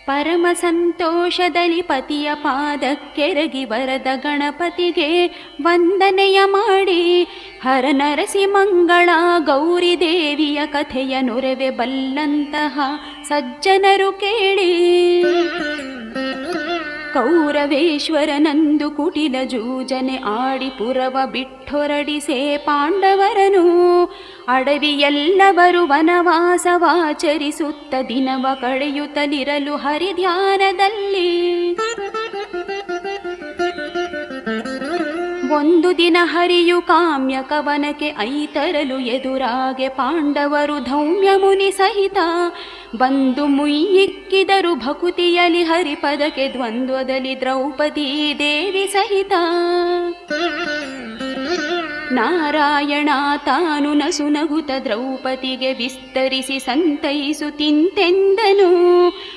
ಪರಮ ಸಂತೋಷದಲ್ಲಿ ಪತಿಯ ಪಾದಕ್ಕೆರಗಿ ವರದ ಗಣಪತಿಗೆ ವಂದನೆಯ ಮಾಡಿ ಹರ ನರಸಿಂಹಂಗಳ ಗೌರಿ ದೇವಿಯ ಕಥೆಯ ನುರವೆ ಬಲ್ಲಂತಹ ಸಜ್ಜನರು ಕೇಳಿ ಕೌರವೇಶ್ವರನಂದು ಕುಟಿಲ ಜೂಜನೆ ಆಡಿ ಪುರವ ಬಿಟ್ಟೊರಡಿಸೆ ಪಾಂಡವರನು ಅಡವಿಯೆಲ್ಲವರು ವನವಾಸವಾಚರಿಸುತ್ತ ದಿನವ ಕಳೆಯುತ್ತಲಿರಲು ಹರಿಧ್ಯಾನದಲ್ಲಿ ಒಂದು ದಿನ ಹರಿಯು ಕಾಮ್ಯ ಕವನಕ್ಕೆ ಐತರಲು ಎದುರಾಗೆ ಪಾಂಡವರು ಧೌಮ್ಯ ಮುನಿ ಸಹಿತ ಬಂದು ಮುಯ್ಯಿಕ್ಕಿದರು ಭಕುತಿಯಲಿ ಹರಿಪದಕ್ಕೆ ದ್ವಂದ್ವದಲ್ಲಿ ದ್ರೌಪದಿ ದೇವಿ ಸಹಿತ ನಾರಾಯಣ ತಾನು ನಸುನಗುತ ದ್ರೌಪದಿಗೆ ವಿಸ್ತರಿಸಿ ಸಂತೈಸುತ್ತಿಂತೆಂದನು